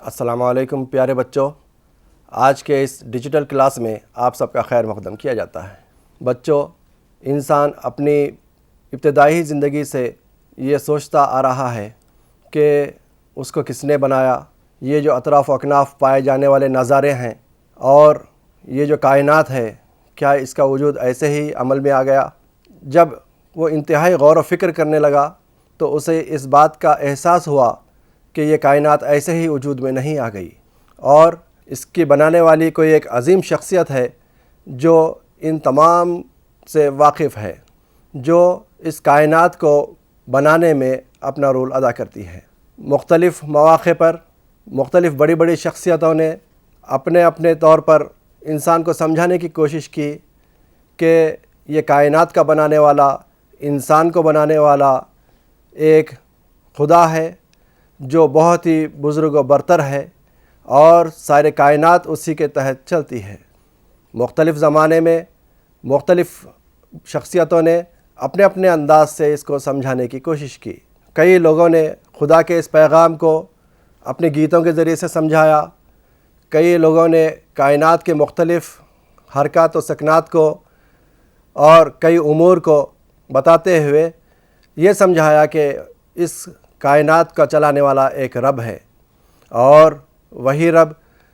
السلام علیکم پیارے بچوں، آج کے اس ڈیجیٹل کلاس میں آپ سب کا خیر مقدم کیا جاتا ہے۔ بچوں، انسان اپنی ابتدائی زندگی سے یہ سوچتا آ رہا ہے کہ اس کو کس نے بنایا، یہ جو اطراف و اکناف پائے جانے والے نظارے ہیں اور یہ جو کائنات ہے، کیا اس کا وجود ایسے ہی عمل میں آ گیا؟ جب وہ انتہائی غور و فکر کرنے لگا تو اسے اس بات کا احساس ہوا کہ یہ کائنات ایسے ہی وجود میں نہیں آ گئی، اور اس کی بنانے والی کوئی ایک عظیم شخصیت ہے جو ان تمام سے واقف ہے، جو اس کائنات کو بنانے میں اپنا رول ادا کرتی ہے۔ مختلف مواقع پر مختلف بڑی بڑی شخصیتوں نے اپنے اپنے طور پر انسان کو سمجھانے کی کوشش کی کہ یہ کائنات کا بنانے والا، انسان کو بنانے والا ایک خدا ہے جو بہت ہی بزرگ و برتر ہے، اور سارے کائنات اسی کے تحت چلتی ہے۔ مختلف زمانے میں مختلف شخصیتوں نے اپنے اپنے انداز سے اس کو سمجھانے کی کوشش کی۔ کئی لوگوں نے خدا کے اس پیغام کو اپنے گیتوں کے ذریعے سے سمجھایا، کئی لوگوں نے کائنات کے مختلف حرکات و سکنات کو اور کئی امور کو بتاتے ہوئے یہ سمجھایا کہ اس کائنات کا چلانے والا ایک رب ہے، اور وہی رب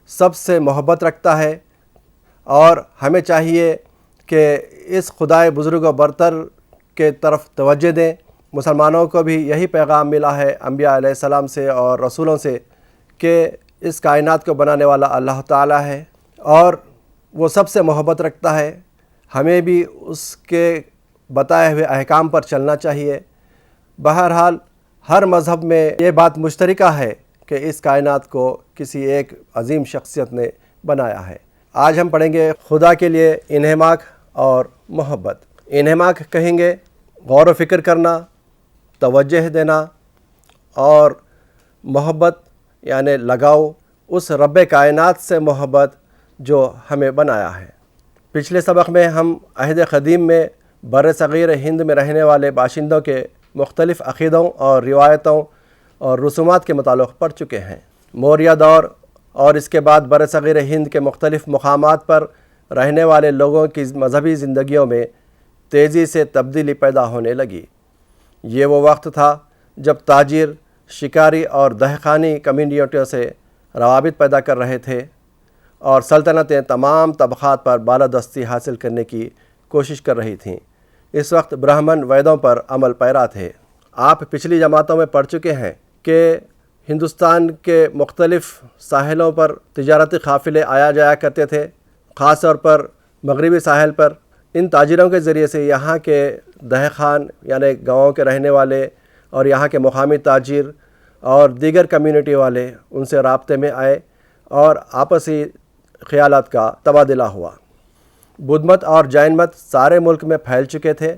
سب سے محبت رکھتا ہے، اور ہمیں چاہیے کہ اس خدائے بزرگ و برتر کے طرف توجہ دیں۔ مسلمانوں کو بھی یہی پیغام ملا ہے انبیاء علیہ السلام سے اور رسولوں سے کہ اس کائنات کو بنانے والا اللہ تعالیٰ ہے، اور وہ سب سے محبت رکھتا ہے۔ ہمیں بھی اس کے بتائے ہوئے احکام پر چلنا چاہیے۔ بہرحال ہر مذہب میں یہ بات مشترکہ ہے کہ اس کائنات کو کسی ایک عظیم شخصیت نے بنایا ہے۔ آج ہم پڑھیں گے خدا کے لیے انہماک اور محبت۔ انہماک کہیں گے غور و فکر کرنا، توجہ دینا، اور محبت یعنی لگاؤ، اس رب کائنات سے محبت جو ہمیں بنایا ہے۔ پچھلے سبق میں ہم عہد قدیم میں بر صغیر ہند میں رہنے والے باشندوں کے مختلف عقیدوں اور روایتوں اور رسومات کے متعلق پڑھ چکے ہیں۔ موریہ دور اور اس کے بعد بر صغیر ہند کے مختلف مقامات پر رہنے والے لوگوں کی مذہبی زندگیوں میں تیزی سے تبدیلی پیدا ہونے لگی۔ یہ وہ وقت تھا جب تاجر، شکاری اور دہقانی کمیونٹیوں سے روابط پیدا کر رہے تھے، اور سلطنتیں تمام طبقات پر بالادستی حاصل کرنے کی کوشش کر رہی تھیں۔ اس وقت برہمن ویدوں پر عمل پیرا تھے۔ آپ پچھلی جماعتوں میں پڑھ چکے ہیں کہ ہندوستان کے مختلف ساحلوں پر تجارتی قافلے آیا جایا کرتے تھے، خاص طور پر مغربی ساحل پر۔ ان تاجروں کے ذریعے سے یہاں کے دہقان یعنی گاؤں کے رہنے والے اور یہاں کے مقامی تاجر اور دیگر کمیونٹی والے ان سے رابطے میں آئے، اور آپسی خیالات کا تبادلہ ہوا۔ بدھ مت اور جین مت سارے ملک میں پھیل چکے تھے،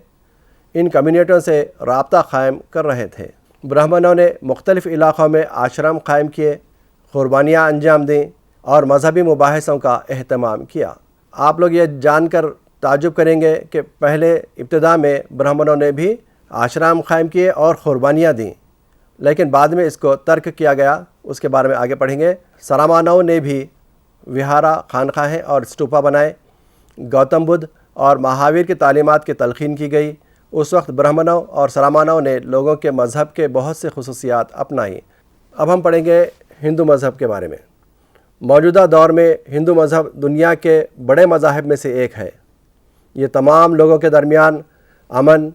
ان کمیونٹیوں سے رابطہ قائم کر رہے تھے۔ برہمنوں نے مختلف علاقوں میں آشرم قائم کیے، قربانیاں انجام دیں اور مذہبی مباحثوں کا اہتمام کیا۔ آپ لوگ یہ جان کر تعجب کریں گے کہ پہلے ابتدا میں برہمنوں نے بھی آشرم قائم کیے اور قربانیاں دیں، لیکن بعد میں اس کو ترک کیا گیا، اس کے بارے میں آگے پڑھیں گے۔ سرامانوں نے بھی وہارا، خانقاہیں اور اسٹوپا بنائے۔ گوتم بدھ اور مہاویر کی تعلیمات کی تلقین کی گئی۔ اس وقت برہمنوں اور سرامانوں نے لوگوں کے مذہب کے بہت سے خصوصیات اپنائیں۔ اب ہم پڑھیں گے ہندو مذہب کے بارے میں۔ موجودہ دور میں ہندو مذہب دنیا کے بڑے مذاہب میں سے ایک ہے۔ یہ تمام لوگوں کے درمیان امن،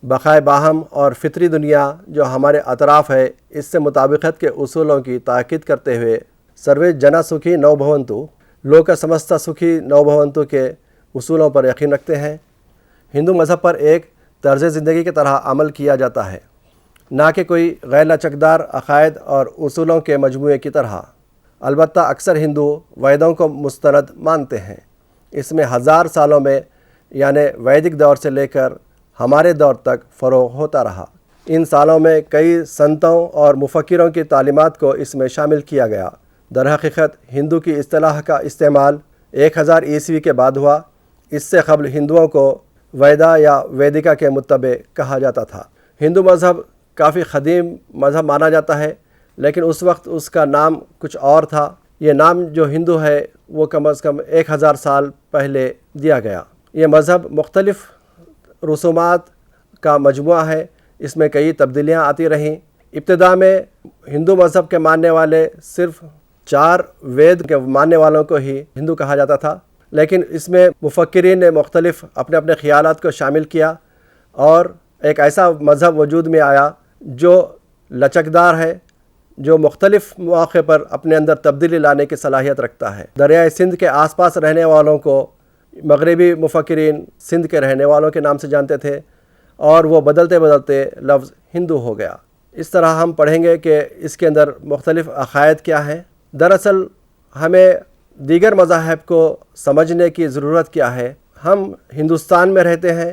بقائے باہم اور فطری دنیا جو ہمارے اطراف ہے، اس سے مطابقت کے اصولوں کی تاکید کرتے ہوئے سروے جنا سکھی نو بھونتو، لوکا سمستا سکھی نو بھونتو کے اصولوں پر یقین رکھتے ہیں۔ ہندو مذہب پر ایک طرز زندگی کی طرح عمل کیا جاتا ہے، نہ کہ کوئی غیر لچکدار عقائد اور اصولوں کے مجموعے کی طرح۔ البتہ اکثر ہندو ویدوں کو مستند مانتے ہیں۔ اس میں ہزار سالوں میں یعنی ویدک دور سے لے کر ہمارے دور تک فروغ ہوتا رہا۔ ان سالوں میں کئی سنتوں اور مفکروں کی تعلیمات کو اس میں شامل کیا گیا۔ در حقیقت ہندو کی اصطلاح کا استعمال 1000 عیسوی کے بعد ہوا۔ اس سے قبل ہندوؤں کو ویدا یا ویدکا کے متبع کہا جاتا تھا۔ ہندو مذہب کافی قدیم مذہب مانا جاتا ہے۔ لیکن اس وقت اس کا نام کچھ اور تھا۔ یہ نام جو ہندو ہے وہ کم از کم 1000 سال پہلے دیا گیا۔ یہ مذہب مختلف رسومات کا مجموعہ ہے، اس میں کئی تبدیلیاں آتی رہیں۔ ابتدا میں ہندو مذہب کے ماننے والے صرف 4 وید کے ماننے والوں کو ہی ہندو کہا جاتا تھا، لیکن اس میں مفکرین نے مختلف اپنے اپنے خیالات کو شامل کیا اور ایک ایسا مذہب وجود میں آیا جو لچکدار ہے، جو مختلف مواقع پر اپنے اندر تبدیلی لانے کی صلاحیت رکھتا ہے۔ دریائے سندھ کے آس پاس رہنے والوں کو مغربی مفکرین سندھ کے رہنے والوں کے نام سے جانتے تھے اور وہ بدلتے بدلتے لفظ ہندو ہو گیا۔ اس طرح ہم پڑھیں گے کہ اس کے اندر مختلف عقائد کیا ہیں۔ دراصل ہمیں دیگر مذاہب کو سمجھنے کی ضرورت کیا ہے۔ ہم ہندوستان میں رہتے ہیں،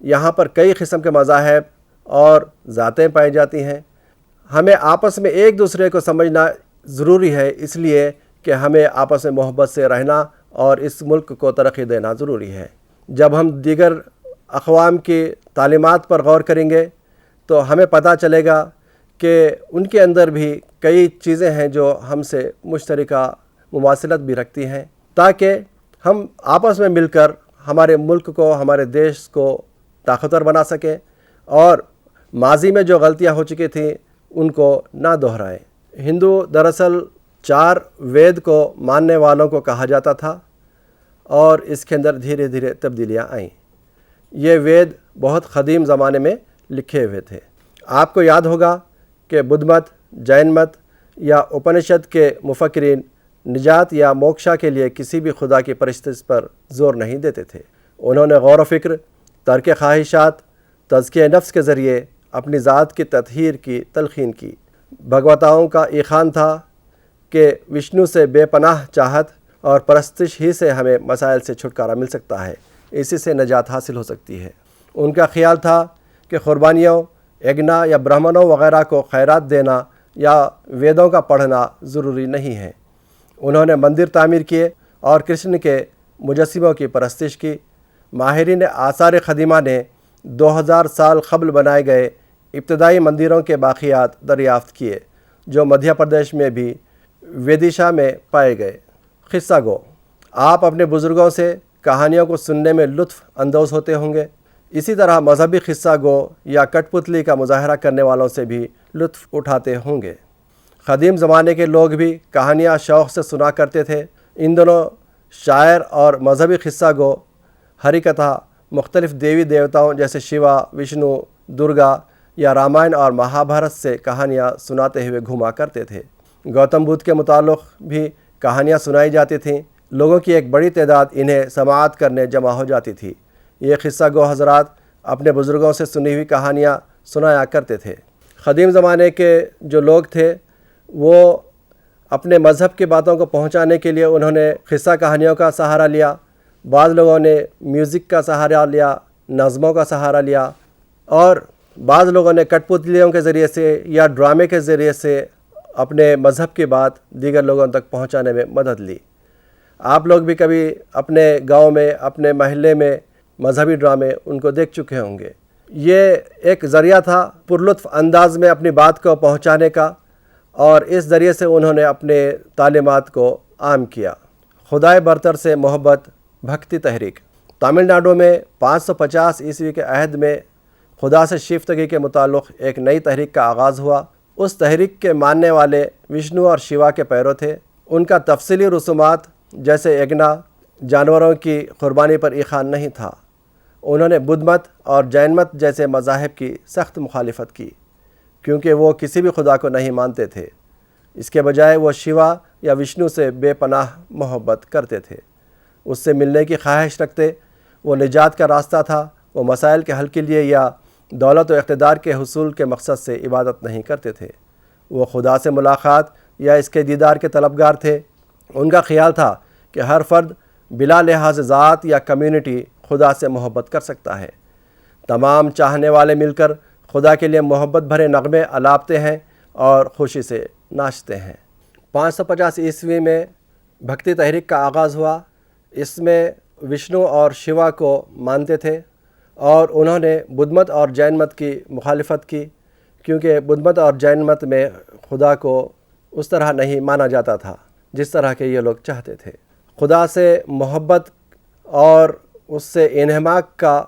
یہاں پر کئی قسم کے مذاہب اور ذاتیں پائی جاتی ہیں۔ ہمیں آپس میں ایک دوسرے کو سمجھنا ضروری ہے، اس لیے کہ ہمیں آپس میں محبت سے رہنا اور اس ملک کو ترقی دینا ضروری ہے۔ جب ہم دیگر اقوام کی تعلیمات پر غور کریں گے تو ہمیں پتہ چلے گا کہ ان کے اندر بھی کئی چیزیں ہیں جو ہم سے مشترکہ مماثلت بھی رکھتی ہیں، تاکہ ہم آپس میں مل کر ہمارے ملک کو، ہمارے دیش کو طاقتور بنا سکیں اور ماضی میں جو غلطیاں ہو چکی تھیں ان کو نہ دہرائیں۔ ہندو دراصل 4 وید کو ماننے والوں کو کہا جاتا تھا اور اس کے اندر دھیرے دھیرے تبدیلیاں آئیں۔ یہ وید بہت قدیم زمانے میں لکھے ہوئے تھے۔ آپ کو یاد ہوگا کہ بدھ مت، جین مت یا اپنشد کے مفکرین نجات یا موکشا کے لیے کسی بھی خدا کی پرستش پر زور نہیں دیتے تھے۔ انہوں نے غور و فکر، ترک خواہشات، تزکیہ نفس کے ذریعے اپنی ذات کی تطہیر کی تلقین کی۔ بھگوتاؤں کا ایقان تھا کہ وشنو سے بے پناہ چاہت اور پرستش ہی سے ہمیں مسائل سے چھٹکارا مل سکتا ہے، اسی سے نجات حاصل ہو سکتی ہے۔ ان کا خیال تھا کہ قربانیوں، یگنا یا برہمنوں وغیرہ کو خیرات دینا یا ویدوں کا پڑھنا ضروری نہیں ہے۔ انہوں نے مندر تعمیر کیے اور کرشن کے مجسموں کی پرستش کی۔ ماہرین آثار قدیمہ نے 2000 سال قبل بنائے گئے ابتدائی مندروں کے باقیات دریافت کیے جو مدھیہ پردیش میں بھی ویدیشا میں پائے گئے۔ قصہ گو، آپ اپنے بزرگوں سے کہانیوں کو سننے میں لطف اندوز ہوتے ہوں گے، اسی طرح مذہبی قصہ گو یا کٹ پتلی کا مظاہرہ کرنے والوں سے بھی لطف اٹھاتے ہوں گے۔ قدیم زمانے کے لوگ بھی کہانیاں شوق سے سنا کرتے تھے۔ ان دنوں شاعر اور مذہبی قصہ گو ہری کتھا مختلف دیوی دیوتاؤں جیسے شیوا، وشنو، درگا یا رامائن اور مہابھارت سے کہانیاں سناتے ہوئے گھوما کرتے تھے۔ گوتم بدھ کے متعلق بھی کہانیاں سنائی جاتی تھیں۔ لوگوں کی ایک بڑی تعداد انہیں سماعت کرنے جمع ہو جاتی تھی۔ یہ قصہ گو حضرات اپنے بزرگوں سے سنی ہوئی کہانیاں سنایا کرتے تھے۔ قدیم زمانے کے جو لوگ تھے وہ اپنے مذہب کی باتوں کو پہنچانے کے لیے انہوں نے قصہ کہانیوں کا سہارا لیا۔ بعض لوگوں نے میوزک کا سہارا لیا، نظموں کا سہارا لیا، اور بعض لوگوں نے کٹ پتلیوں کے ذریعے سے یا ڈرامے کے ذریعے سے اپنے مذہب کی بات دیگر لوگوں تک پہنچانے میں مدد لی۔ آپ لوگ بھی کبھی اپنے گاؤں میں، اپنے محلے میں مذہبی ڈرامے ان کو دیکھ چکے ہوں گے۔ یہ ایک ذریعہ تھا پرلطف انداز میں اپنی بات کو پہنچانے کا، اور اس ذریعے سے انہوں نے اپنے تعلیمات کو عام کیا۔ خدائے برتر سے محبت، بھکتی تحریک۔ تامل ناڈو میں 550 عیسوی کے عہد میں خدا سے شیفتگی کے متعلق ایک نئی تحریک کا آغاز ہوا۔ اس تحریک کے ماننے والے وشنو اور شیوا کے پیرو تھے۔ ان کا تفصیلی رسومات جیسے یگنا، جانوروں کی قربانی پر ایقان نہیں تھا۔ انہوں نے بدھ مت اور جین مت جیسے مذاہب کی سخت مخالفت کی، کیونکہ وہ کسی بھی خدا کو نہیں مانتے تھے۔ اس کے بجائے وہ شیوا یا وشنو سے بے پناہ محبت کرتے تھے، اس سے ملنے کی خواہش رکھتے۔ وہ نجات کا راستہ تھا۔ وہ مسائل کے حل کے لیے یا دولت و اقتدار کے حصول کے مقصد سے عبادت نہیں کرتے تھے۔ وہ خدا سے ملاقات یا اس کے دیدار کے طلبگار تھے۔ ان کا خیال تھا کہ ہر فرد بلا لحاظ ذات یا کمیونٹی خدا سے محبت کر سکتا ہے۔ تمام چاہنے والے مل کر خدا کے لیے محبت بھرے نغمے الاپتے ہیں اور خوشی سے ناچتے ہیں۔ 550 عیسوی میں بھکتی تحریک کا آغاز ہوا۔ اس میں وشنو اور شیوا کو مانتے تھے، اور انہوں نے بدھ مت اور جین مت کی مخالفت کی، کیونکہ بدھ مت اور جین مت میں خدا کو اس طرح نہیں مانا جاتا تھا جس طرح کے یہ لوگ چاہتے تھے۔ خدا سے محبت اور اس سے انہماک کا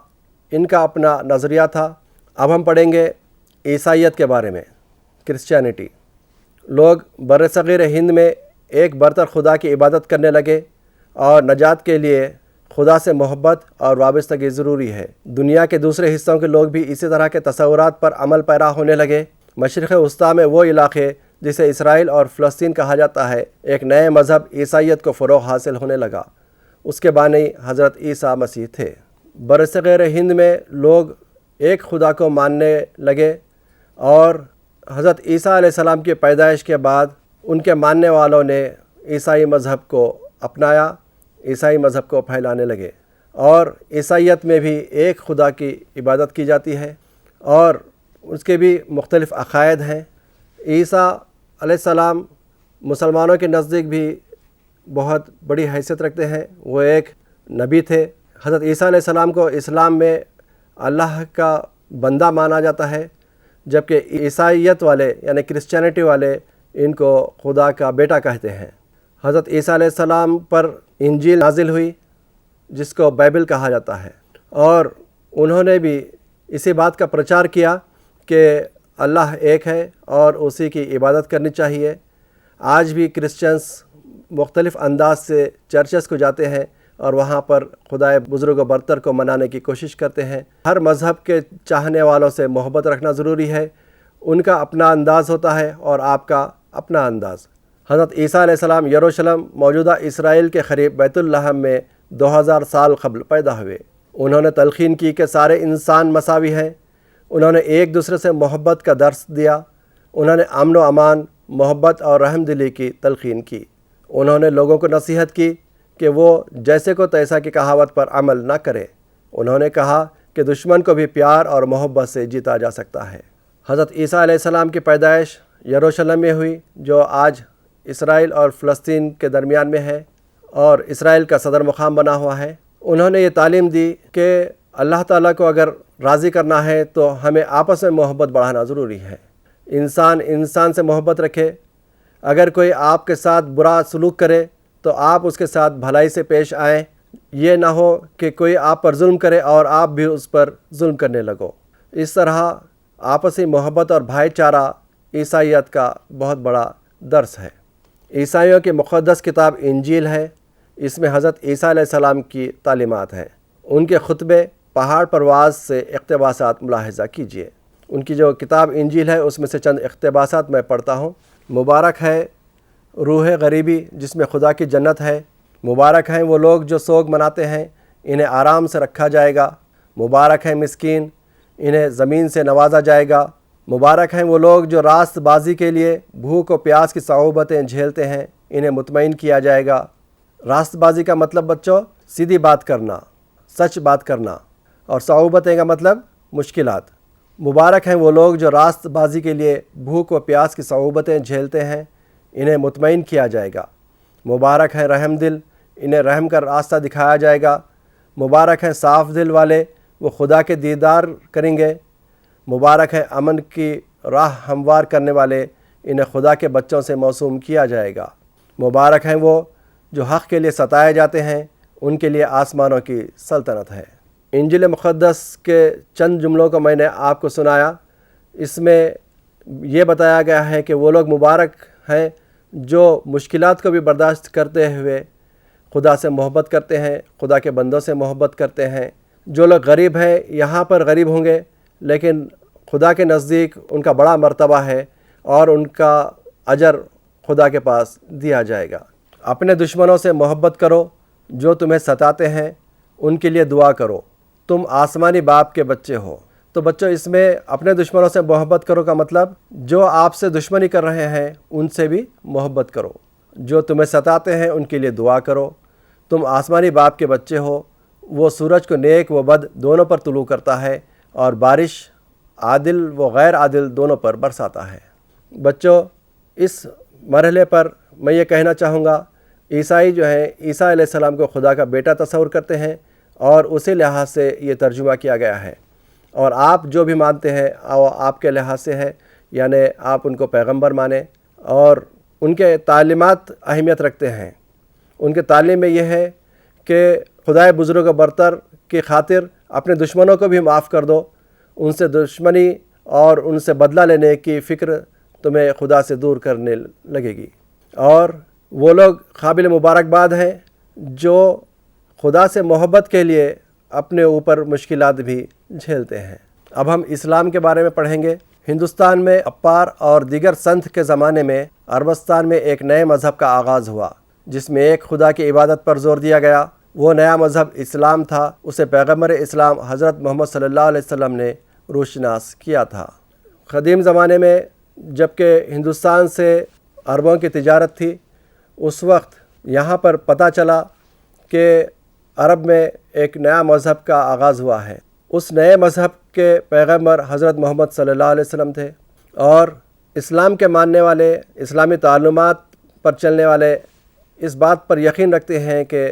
ان کا اپنا نظریہ تھا۔ اب ہم پڑھیں گے عیسائیت کے بارے میں، کرسچینٹی۔ لوگ برصغیر ہند میں ایک برتر خدا کی عبادت کرنے لگے اور نجات کے لیے خدا سے محبت اور وابستگی ضروری ہے۔ دنیا کے دوسرے حصوں کے لوگ بھی اسی طرح کے تصورات پر عمل پیرا ہونے لگے۔ مشرق وسطیٰ میں وہ علاقے جسے اسرائیل اور فلسطین کہا جاتا ہے، ایک نئے مذہب عیسائیت کو فروغ حاصل ہونے لگا۔ اس کے بانی حضرت عیسیٰ مسیح تھے۔ برصغیر ہند میں لوگ ایک خدا کو ماننے لگے اور حضرت عیسیٰ علیہ السلام کی پیدائش کے بعد ان کے ماننے والوں نے عیسائی مذہب کو اپنایا، عیسائی مذہب کو پھیلانے لگے، اور عیسائیت میں بھی ایک خدا کی عبادت کی جاتی ہے اور اس کے بھی مختلف عقائد ہیں۔ عیسیٰ علیہ السلام مسلمانوں کے نزدیک بھی بہت بڑی حیثیت رکھتے ہیں۔ وہ ایک نبی تھے۔ حضرت عیسیٰ علیہ السلام کو اسلام میں اللہ کا بندہ مانا جاتا ہے، جبکہ عیسائیت والے یعنی کرسچینٹی والے ان کو خدا کا بیٹا کہتے ہیں۔ حضرت عیسیٰ علیہ السلام پر انجیل نازل ہوئی جس کو بائبل کہا جاتا ہے، اور انہوں نے بھی اسی بات کا پرچار کیا کہ اللہ ایک ہے اور اسی کی عبادت کرنی چاہیے۔ آج بھی کرسچنس مختلف انداز سے چرچز کو جاتے ہیں اور وہاں پر خدائے بزرگ و برتر کو منانے کی کوشش کرتے ہیں۔ ہر مذہب کے چاہنے والوں سے محبت رکھنا ضروری ہے۔ ان کا اپنا انداز ہوتا ہے اور آپ کا اپنا انداز۔ حضرت عیسیٰ علیہ السلام یروشلم موجودہ اسرائیل کے قریب بیت اللحم میں 2000 سال قبل پیدا ہوئے۔ انہوں نے تلقین کی کہ سارے انسان مساوی ہیں۔ انہوں نے ایک دوسرے سے محبت کا درس دیا۔ انہوں نے امن و امان، محبت اور رحم دلی کی تلقین کی۔ انہوں نے لوگوں کو نصیحت کی کہ وہ جیسے کو تیسا کی کہاوت پر عمل نہ کرے۔ انہوں نے کہا کہ دشمن کو بھی پیار اور محبت سے جیتا جا سکتا ہے۔ حضرت عیسیٰ علیہ السلام کی پیدائش یروشلم میں ہوئی، جو آج اسرائیل اور فلسطین کے درمیان میں ہے اور اسرائیل کا صدر مقام بنا ہوا ہے۔ انہوں نے یہ تعلیم دی کہ اللہ تعالیٰ کو اگر راضی کرنا ہے تو ہمیں آپس میں محبت بڑھانا ضروری ہے۔ انسان سے محبت رکھے۔ اگر کوئی آپ کے ساتھ برا سلوک کرے تو آپ اس کے ساتھ بھلائی سے پیش آئیں۔ یہ نہ ہو کہ کوئی آپ پر ظلم کرے اور آپ بھی اس پر ظلم کرنے لگو۔ اس طرح آپسی محبت اور بھائی چارہ عیسائیت کا بہت بڑا درس ہے۔ عیسائیوں کی مقدس کتاب انجیل ہے۔ اس میں حضرت عیسیٰ علیہ السلام کی تعلیمات ہیں۔ ان کے خطبے، پہاڑ پرواز سے اقتباسات ملاحظہ کیجیے۔ ان کی جو کتاب انجیل ہے اس میں سے چند اقتباسات میں پڑھتا ہوں۔ مبارک ہے روح غریبی جس میں خدا کی جنت ہے۔ مبارک ہیں وہ لوگ جو سوگ مناتے ہیں، انہیں آرام سے رکھا جائے گا۔ مبارک ہیں مسکین، انہیں زمین سے نوازا جائے گا۔ مبارک ہیں وہ لوگ جو راست بازی کے لیے بھوک و پیاس کی صعوبتیں جھیلتے ہیں، انہیں مطمئن کیا جائے گا۔ راست بازی کا مطلب بچوں سیدھی بات کرنا، سچ بات کرنا، اور صعوبتیں کا مطلب مشکلات۔ مبارک ہیں وہ لوگ جو راست بازی کے لیے بھوک و پیاس کی صعوبتیں جھیلتے ہیں، انہیں مطمئن کیا جائے گا۔ مبارک ہیں رحم دل، انہیں رحم کا راستہ دکھایا جائے گا۔ مبارک ہیں صاف دل والے، وہ خدا کے دیدار کریں گے۔ مبارک ہے امن کی راہ ہموار کرنے والے، انہیں خدا کے بچوں سے موسوم کیا جائے گا۔ مبارک ہیں وہ جو حق کے لیے ستائے جاتے ہیں، ان کے لیے آسمانوں کی سلطنت ہے۔ انجیل مقدس کے چند جملوں کو میں نے آپ کو سنایا۔ اس میں یہ بتایا گیا ہے کہ وہ لوگ مبارک ہیں جو مشکلات کو بھی برداشت کرتے ہوئے خدا سے محبت کرتے ہیں، خدا کے بندوں سے محبت کرتے ہیں۔ جو لوگ غریب ہیں یہاں پر غریب ہوں گے، لیکن خدا کے نزدیک ان کا بڑا مرتبہ ہے اور ان کا اجر خدا کے پاس دیا جائے گا۔ اپنے دشمنوں سے محبت کرو، جو تمہیں ستاتے ہیں ان کے لیے دعا کرو، تم آسمانی باپ کے بچے ہو۔ تو بچوں اس میں اپنے دشمنوں سے محبت کرو کا مطلب جو آپ سے دشمنی کر رہے ہیں ان سے بھی محبت کرو، جو تمہیں ستاتے ہیں ان کے لیے دعا کرو۔ تم آسمانی باپ کے بچے ہو، وہ سورج کو نیک و بد دونوں پر طلوع کرتا ہے اور بارش عادل و غیر عادل دونوں پر برساتا ہے۔ بچوں اس مرحلے پر میں یہ کہنا چاہوں گا، عیسائی جو ہیں عیسیٰ علیہ السلام کو خدا کا بیٹا تصور کرتے ہیں اور اسی لحاظ سے یہ ترجمہ کیا گیا ہے، اور آپ جو بھی مانتے ہیں وہ آپ کے لحاظ سے ہے۔ یعنی آپ ان کو پیغمبر مانیں، اور ان کے تعلیمات اہمیت رکھتے ہیں۔ ان کے تعلیم میں یہ ہے کہ خدائے بزرگ و برتر کی خاطر اپنے دشمنوں کو بھی معاف کر دو، ان سے دشمنی اور ان سے بدلہ لینے کی فکر تمہیں خدا سے دور کرنے لگے گی۔ اور وہ لوگ قابل مبارکباد ہیں جو خدا سے محبت کے لیے اپنے اوپر مشکلات بھی جھیلتے ہیں۔ اب ہم اسلام کے بارے میں پڑھیں گے۔ ہندوستان میں اپار اور دیگر سنت کے زمانے میں عربستان میں ایک نئے مذہب کا آغاز ہوا جس میں ایک خدا کی عبادت پر زور دیا گیا۔ وہ نیا مذہب اسلام تھا، اسے پیغمبر اسلام حضرت محمد صلی اللہ علیہ وسلم نے روشناس کیا تھا۔ قدیم زمانے میں جب کہ ہندوستان سے عربوں کی تجارت تھی، اس وقت یہاں پر پتہ چلا کہ عرب میں ایک نیا مذہب کا آغاز ہوا ہے۔ اس نئے مذہب کے پیغمبر حضرت محمد صلی اللہ علیہ وسلم تھے، اور اسلام کے ماننے والے، اسلامی تعلیمات پر چلنے والے اس بات پر یقین رکھتے ہیں کہ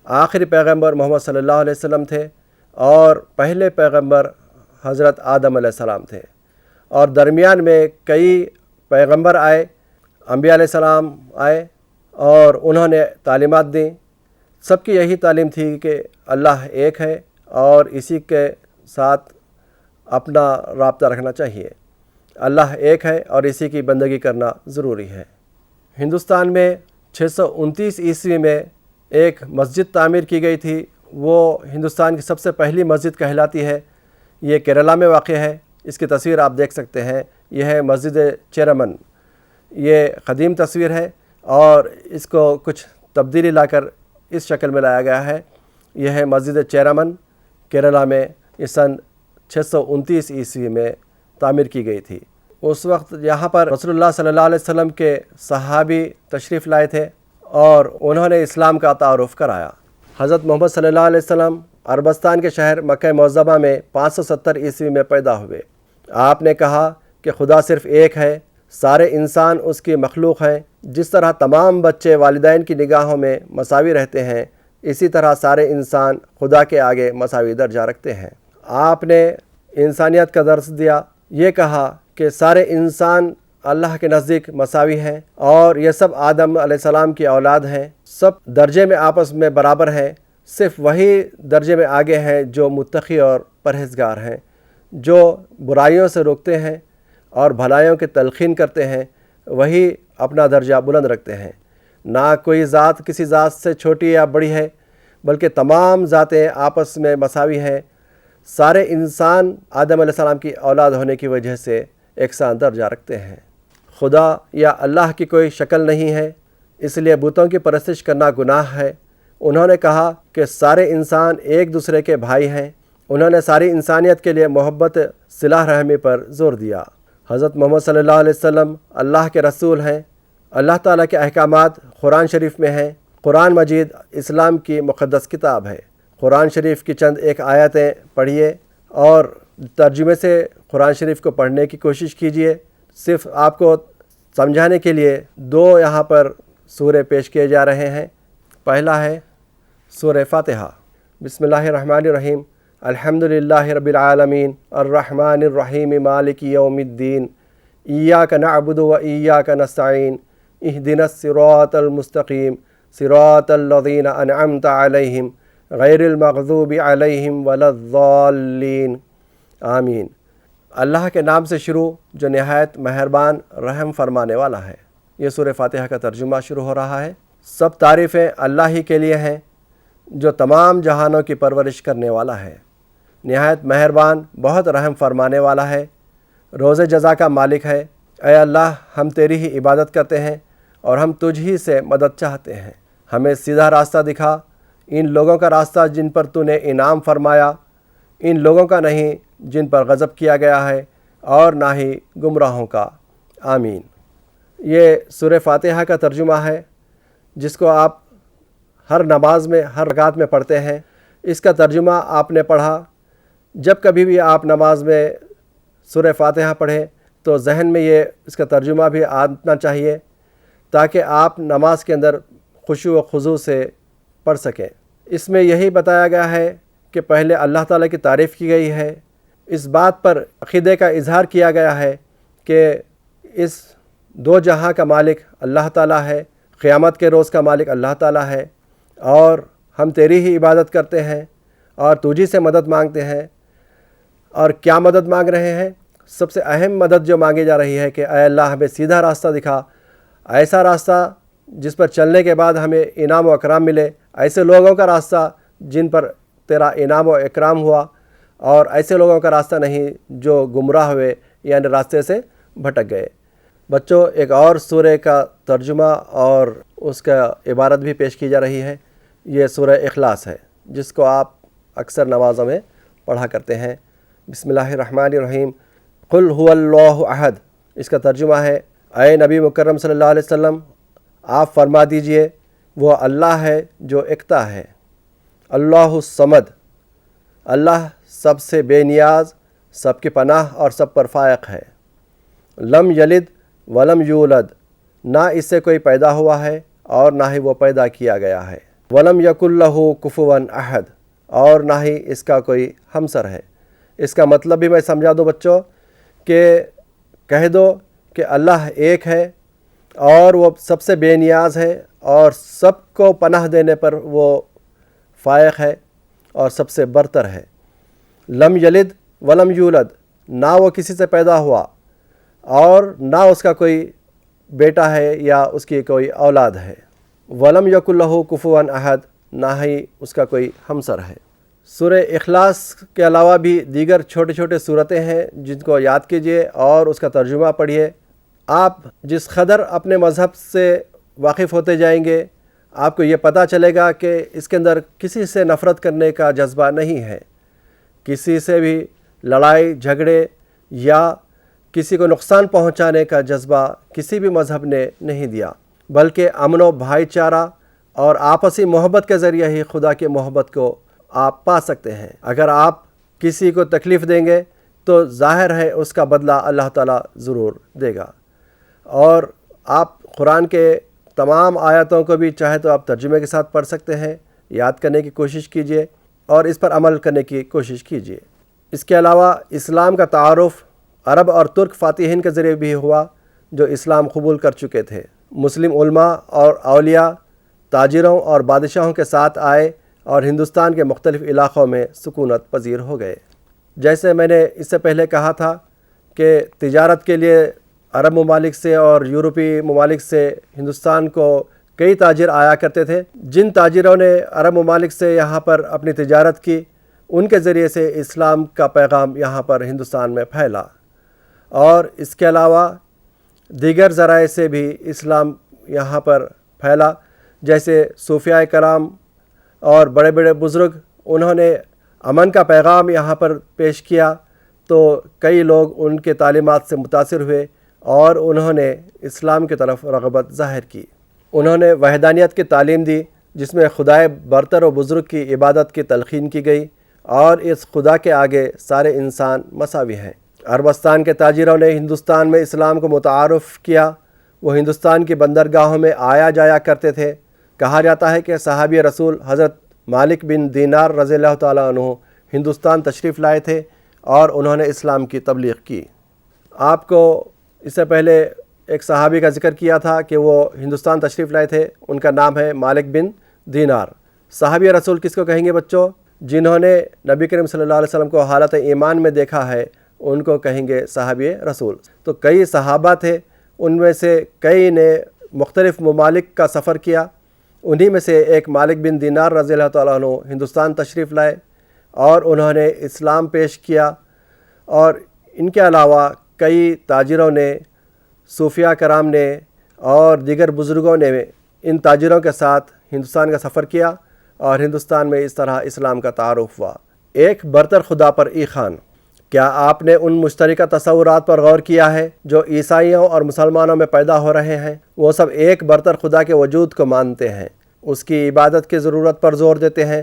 آخری پیغمبر محمد صلی اللہ علیہ وسلم تھے اور پہلے پیغمبر حضرت آدم علیہ السلام تھے، اور درمیان میں کئی پیغمبر آئے، انبیاء علیہ السلام آئے اور انہوں نے تعلیمات دیں۔ سب کی یہی تعلیم تھی کہ اللہ ایک ہے اور اسی کے ساتھ اپنا رابطہ رکھنا چاہیے۔ اللہ ایک ہے اور اسی کی بندگی کرنا ضروری ہے۔ ہندوستان میں 629 عیسوی میں ایک مسجد تعمیر کی گئی تھی، وہ ہندوستان کی سب سے پہلی مسجد کہلاتی ہے۔ یہ کیرلا میں واقع ہے۔ اس کی تصویر آپ دیکھ سکتے ہیں، یہ ہے مسجد چیرمن۔ یہ قدیم تصویر ہے اور اس کو کچھ تبدیلی لا کر اس شکل میں لایا گیا ہے۔ یہ ہے مسجد چیرمن، کیرلا میں، یہ سن 629 عیسوی میں تعمیر کی گئی تھی۔ اس وقت یہاں پر رسول اللہ صلی اللہ علیہ وسلم کے صحابی تشریف لائے تھے اور انہوں نے اسلام کا تعارف کرایا۔ حضرت محمد صلی اللہ علیہ وسلم عربستان کے شہر مکہ معظمہ میں 570 عیسوی میں پیدا ہوئے۔ آپ نے کہا کہ خدا صرف ایک ہے، سارے انسان اس کی مخلوق ہیں۔ جس طرح تمام بچے والدین کی نگاہوں میں مساوی رہتے ہیں، اسی طرح سارے انسان خدا کے آگے مساوی درجہ رکھتے ہیں۔ آپ نے انسانیت کا درس دیا، یہ کہا کہ سارے انسان اللہ کے نزدیک مساوی ہیں اور یہ سب آدم علیہ السلام کی اولاد ہیں، سب درجے میں آپس میں برابر ہیں، صرف وہی درجے میں آگے ہیں جو متقی اور پرہیزگار ہیں، جو برائیوں سے روکتے ہیں اور بھلائیوں کی تلقین کرتے ہیں، وہی اپنا درجہ بلند رکھتے ہیں۔ نہ کوئی ذات کسی ذات سے چھوٹی یا بڑی ہے، بلکہ تمام ذاتیں آپس میں مساوی ہیں۔ سارے انسان آدم علیہ السلام کی اولاد ہونے کی وجہ سے یکساں درجہ رکھتے ہیں۔ خدا یا اللہ کی کوئی شکل نہیں ہے، اس لیے بتوں کی پرستش کرنا گناہ ہے۔ انہوں نے کہا کہ سارے انسان ایک دوسرے کے بھائی ہیں۔ انہوں نے ساری انسانیت کے لیے محبت، صلہ رحمی پر زور دیا۔ حضرت محمد صلی اللہ علیہ وسلم اللہ کے رسول ہیں۔ اللہ تعالیٰ کے احکامات قرآن شریف میں ہیں۔ قرآن مجید اسلام کی مقدس کتاب ہے۔ قرآن شریف کی چند ایک آیتیں پڑھیے اور ترجمے سے قرآن شریف کو پڑھنے کی کوشش کیجیے۔ صرف آپ کو سمجھانے کے لیے دو یہاں پر سورے پیش کیے جا رہے ہیں۔ پہلا ہے سورہ فاتحہ۔ بسم اللہ الرحمن الرحیم۔ الحمد للہ رب العالمین الرحمن الرحیم مالک یوم الدین ایاک نعبد و ایاک نستعین اہدنا الصراط المستقیم صراط الذین انعمت علیہم غیر المغضوب علیہم ولا الضالین آمین۔ اللہ کے نام سے شروع جو نہایت مہربان رحم فرمانے والا ہے۔ یہ سورہ فاتحہ کا ترجمہ شروع ہو رہا ہے۔ سب تعریفیں اللہ ہی کے لیے ہیں جو تمام جہانوں کی پرورش کرنے والا ہے، نہایت مہربان، بہت رحم فرمانے والا ہے، روز جزا کا مالک ہے۔ اے اللہ، ہم تیری ہی عبادت کرتے ہیں اور ہم تجھ ہی سے مدد چاہتے ہیں۔ ہمیں سیدھا راستہ دکھا، ان لوگوں کا راستہ جن پر تو نے انعام فرمایا، ان لوگوں کا نہیں جن پر غضب کیا گیا ہے، اور نہ ہی گمراہوں کا۔ آمین۔ یہ سورہ فاتحہ کا ترجمہ ہے جس کو آپ ہر نماز میں، ہر رکعت میں پڑھتے ہیں۔ اس کا ترجمہ آپ نے پڑھا، جب کبھی بھی آپ نماز میں سورہ فاتحہ پڑھیں تو ذہن میں یہ اس کا ترجمہ بھی آنا چاہیے تاکہ آپ نماز کے اندر خشوع و خضوع سے پڑھ سکیں۔ اس میں یہی بتایا گیا ہے کہ پہلے اللہ تعالیٰ کی تعریف کی گئی ہے، اس بات پر عقیدے کا اظہار کیا گیا ہے کہ اس دو جہاں کا مالک اللہ تعالیٰ ہے، قیامت کے روز کا مالک اللہ تعالیٰ ہے، اور ہم تیری ہی عبادت کرتے ہیں اور تجھی سے مدد مانگتے ہیں۔ اور کیا مدد مانگ رہے ہیں؟ سب سے اہم مدد جو مانگی جا رہی ہے کہ اے اللہ ہمیں سیدھا راستہ دکھا، ایسا راستہ جس پر چلنے کے بعد ہمیں انعام و اکرام ملے، ایسے لوگوں کا راستہ جن پر تیرا انعام و اکرام ہوا، اور ایسے لوگوں کا راستہ نہیں جو گمراہ ہوئے یعنی راستے سے بھٹک گئے۔ بچوں، ایک اور سورہ کا ترجمہ اور اس کا عبارت بھی پیش کی جا رہی ہے۔ یہ سورہ اخلاص ہے جس کو آپ اکثر نمازوں میں پڑھا کرتے ہیں۔ بسم اللہ الرحمن الرحیم، قل هو اللہ احد۔ اس کا ترجمہ ہے، اے نبی مکرم صلی اللہ علیہ وسلم آپ فرما دیجئے وہ اللہ ہے جو یکتا ہے، اللہ الصمد، اللہ سب سے بے نیاز، سب کی پناہ اور سب پر فائق ہے، لم یلد ولم یولد، نہ اس سے کوئی پیدا ہوا ہے اور نہ ہی وہ پیدا کیا گیا ہے، ولم یکن لہ کفوا احد، اور نہ ہی اس کا کوئی ہمسر ہے۔ اس کا مطلب بھی میں سمجھا دوں بچوں کہ کہہ دو کہ اللہ ایک ہے اور وہ سب سے بے نیاز ہے اور سب کو پناہ دینے پر وہ فائق ہے اور سب سے برتر ہے۔ لم یلد ولم یولد، نہ وہ کسی سے پیدا ہوا اور نہ اس کا کوئی بیٹا ہے یا اس کی کوئی اولاد ہے، ولم یکن لہ کفوا احد، نہ ہی اس کا کوئی ہمسر ہے۔ سورہ اخلاص کے علاوہ بھی دیگر چھوٹے چھوٹے صورتیں ہیں جن کو یاد کیجئے اور اس کا ترجمہ پڑھیے۔ آپ جس قدر اپنے مذہب سے واقف ہوتے جائیں گے آپ کو یہ پتہ چلے گا کہ اس کے اندر کسی سے نفرت کرنے کا جذبہ نہیں ہے، کسی سے بھی لڑائی جھگڑے یا کسی کو نقصان پہنچانے کا جذبہ کسی بھی مذہب نے نہیں دیا، بلکہ امن و بھائی چارہ اور آپسی محبت کے ذریعے ہی خدا کی محبت کو آپ پا سکتے ہیں۔ اگر آپ کسی کو تکلیف دیں گے تو ظاہر ہے اس کا بدلہ اللہ تعالیٰ ضرور دے گا۔ اور آپ قرآن کے تمام آیاتوں کو بھی چاہے تو آپ ترجمے کے ساتھ پڑھ سکتے ہیں، یاد کرنے کی کوشش کیجئے اور اس پر عمل کرنے کی کوشش کیجئے۔ اس کے علاوہ اسلام کا تعارف عرب اور ترک فاتحین کے ذریعے بھی ہوا جو اسلام قبول کر چکے تھے۔ مسلم علماء اور اولیاء تاجروں اور بادشاہوں کے ساتھ آئے اور ہندوستان کے مختلف علاقوں میں سکونت پذیر ہو گئے۔ جیسے میں نے اس سے پہلے کہا تھا کہ تجارت کے لیے عرب ممالک سے اور یورپی ممالک سے ہندوستان کو کئی تاجر آیا کرتے تھے۔ جن تاجروں نے عرب ممالک سے یہاں پر اپنی تجارت کی ان کے ذریعے سے اسلام کا پیغام یہاں پر ہندوستان میں پھیلا، اور اس کے علاوہ دیگر ذرائع سے بھی اسلام یہاں پر پھیلا، جیسے صوفیاء کرام اور بڑے بڑے بزرگ انہوں نے امن کا پیغام یہاں پر پیش کیا تو کئی لوگ ان کے تعلیمات سے متاثر ہوئے اور انہوں نے اسلام کی طرف رغبت ظاہر کی۔ انہوں نے وحدانیت کی تعلیم دی جس میں خدائے برتر و بزرگ کی عبادت کی تلقین کی گئی اور اس خدا کے آگے سارے انسان مساوی ہیں۔ عربستان کے تاجروں نے ہندوستان میں اسلام کو متعارف کیا، وہ ہندوستان کی بندرگاہوں میں آیا جایا کرتے تھے۔ کہا جاتا ہے کہ صحابی رسول حضرت مالک بن دینار رضی اللہ تعالیٰ عنہ ہندوستان تشریف لائے تھے اور انہوں نے اسلام کی تبلیغ کی۔ آپ کو اس سے پہلے ایک صحابی کا ذکر کیا تھا کہ وہ ہندوستان تشریف لائے تھے، ان کا نام ہے مالک بن دینار۔ صحابی رسول کس کو کہیں گے بچوں؟ جنہوں نے نبی کریم صلی اللہ علیہ وسلم کو حالت ایمان میں دیکھا ہے ان کو کہیں گے صحابی رسول۔ تو کئی صحابہ تھے، ان میں سے کئی نے مختلف ممالک کا سفر کیا، انہی میں سے ایک مالک بن دینار رضی اللہ تعالیٰ عنہ ہندوستان تشریف لائے اور انہوں نے اسلام پیش کیا، اور ان کے علاوہ کئی تاجروں نے، صوفیاء کرام نے اور دیگر بزرگوں نے ان تاجروں کے ساتھ ہندوستان کا سفر کیا اور ہندوستان میں اس طرح اسلام کا تعارف ہوا۔ ایک برتر خدا پر ایخان، کیا آپ نے ان مشترکہ تصورات پر غور کیا ہے جو عیسائیوں اور مسلمانوں میں پیدا ہو رہے ہیں؟ وہ سب ایک برتر خدا کے وجود کو مانتے ہیں، اس کی عبادت کی ضرورت پر زور دیتے ہیں،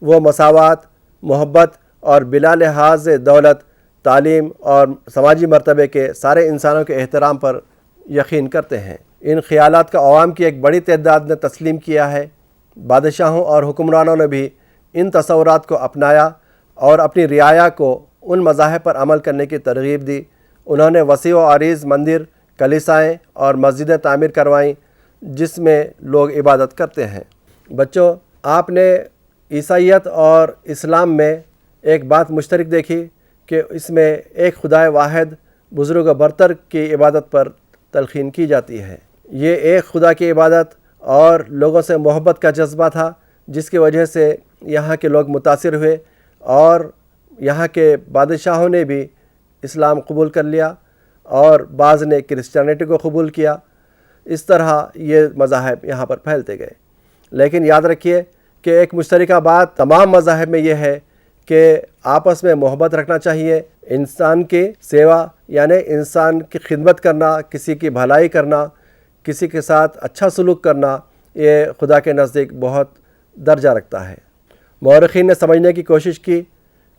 وہ مساوات، محبت اور بلا لحاظ دولت، تعلیم اور سماجی مرتبے کے سارے انسانوں کے احترام پر یقین کرتے ہیں۔ ان خیالات کا عوام کی ایک بڑی تعداد نے تسلیم کیا ہے۔ بادشاہوں اور حکمرانوں نے بھی ان تصورات کو اپنایا اور اپنی رعایا کو ان مذاہب پر عمل کرنے کی ترغیب دی۔ انہوں نے وسیع و عریض مندر، کلیسائیں اور مسجدیں تعمیر کروائیں جس میں لوگ عبادت کرتے ہیں۔ بچوں، آپ نے عیسائیت اور اسلام میں ایک بات مشترک دیکھی کہ اس میں ایک خدائے واحد بزرگ و برتر کی عبادت پر تلقین کی جاتی ہے۔ یہ ایک خدا کی عبادت اور لوگوں سے محبت کا جذبہ تھا جس کی وجہ سے یہاں کے لوگ متاثر ہوئے اور یہاں کے بادشاہوں نے بھی اسلام قبول کر لیا اور بعض نے کرسچینٹی کو قبول کیا۔ اس طرح یہ مذاہب یہاں پر پھیلتے گئے۔ لیکن یاد رکھیے کہ ایک مشترکہ بات تمام مذاہب میں یہ ہے کہ آپس میں محبت رکھنا چاہیے۔ انسان کی سیوا یعنی انسان کی خدمت کرنا، کسی کی بھلائی کرنا، کسی کے ساتھ اچھا سلوک کرنا، یہ خدا کے نزدیک بہت درجہ رکھتا ہے۔ مورخین نے سمجھنے کی کوشش کی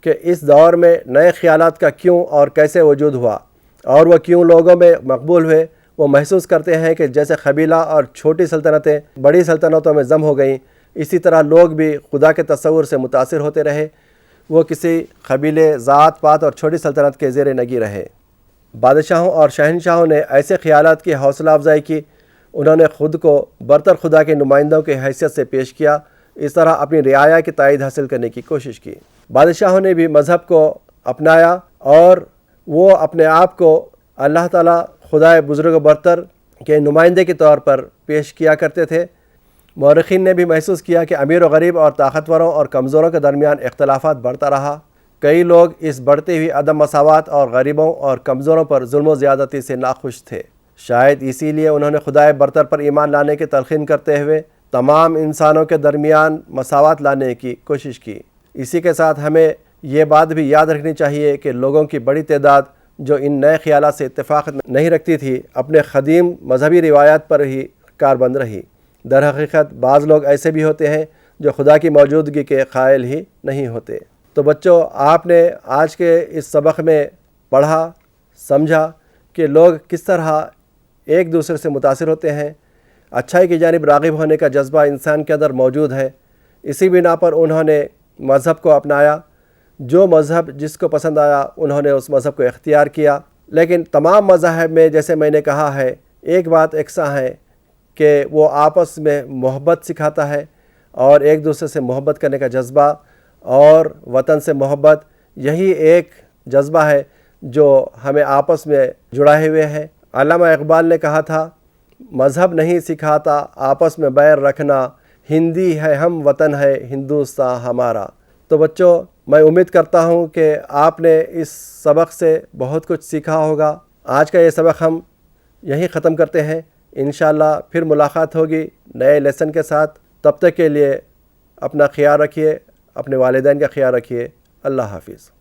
کہ اس دور میں نئے خیالات کا کیوں اور کیسے وجود ہوا اور وہ کیوں لوگوں میں مقبول ہوئے۔ وہ محسوس کرتے ہیں کہ جیسے قبیلہ اور چھوٹی سلطنتیں بڑی سلطنتوں میں ضم ہو گئیں، اسی طرح لوگ بھی خدا کے تصور سے متاثر ہوتے رہے۔ وہ کسی قبیلے، ذات پات اور چھوٹی سلطنت کے زیر نگی رہے۔ بادشاہوں اور شہنشاہوں نے ایسے خیالات کی حوصلہ افزائی کی۔ انہوں نے خود کو برتر خدا کے نمائندوں کی حیثیت سے پیش کیا، اس طرح اپنی رعایا کی تائید حاصل کرنے کی کوشش کی۔ بادشاہوں نے بھی مذہب کو اپنایا اور وہ اپنے آپ کو اللہ تعالیٰ خدائے بزرگ و برتر کے نمائندے کے طور پر پیش کیا کرتے تھے۔ مورخین نے بھی محسوس کیا کہ امیر و غریب اور طاقتوروں اور کمزوروں کے درمیان اختلافات بڑھتا رہا۔ کئی لوگ اس بڑھتی ہوئی عدم مساوات اور غریبوں اور کمزوروں پر ظلم و زیادتی سے ناخوش تھے۔ شاید اسی لیے انہوں نے خدائے برتر پر ایمان لانے کی تلقین کرتے ہوئے تمام انسانوں کے درمیان مساوات لانے کی کوشش کی۔ اسی کے ساتھ ہمیں یہ بات بھی یاد رکھنی چاہیے کہ لوگوں کی بڑی تعداد جو ان نئے خیالات سے اتفاق نہیں رکھتی تھی، اپنے قدیم مذہبی روایات پر ہی کاربند رہی۔ در حقیقت بعض لوگ ایسے بھی ہوتے ہیں جو خدا کی موجودگی کے قائل ہی نہیں ہوتے۔ تو بچوں، آپ نے آج کے اس سبق میں پڑھا، سمجھا کہ لوگ کس طرح ایک دوسرے سے متاثر ہوتے ہیں۔ اچھائی کی جانب راغب ہونے کا جذبہ انسان کے اندر موجود ہے۔ اسی بنا پر انہوں نے مذہب کو اپنایا۔ جو مذہب جس کو پسند آیا انہوں نے اس مذہب کو اختیار کیا۔ لیکن تمام مذاہب میں جیسے میں نے کہا ہے، ایک بات یکساں ہے کہ وہ آپس میں محبت سکھاتا ہے اور ایک دوسرے سے محبت کرنے کا جذبہ اور وطن سے محبت، یہی ایک جذبہ ہے جو ہمیں آپس میں جڑائے ہوئے ہے۔ علامہ اقبال نے کہا تھا، مذہب نہیں سکھاتا آپس میں بیر رکھنا، ہندی ہے ہم وطن ہے ہندوستان ہمارا۔ تو بچوں، میں امید کرتا ہوں کہ آپ نے اس سبق سے بہت کچھ سیکھا ہوگا۔ آج کا یہ سبق ہم یہیں ختم کرتے ہیں۔ انشاءاللہ پھر ملاقات ہوگی نئے لیسن کے ساتھ۔ تب تک کے لیے اپنا خیال رکھیے، اپنے والدین کا خیال رکھیے۔ اللہ حافظ۔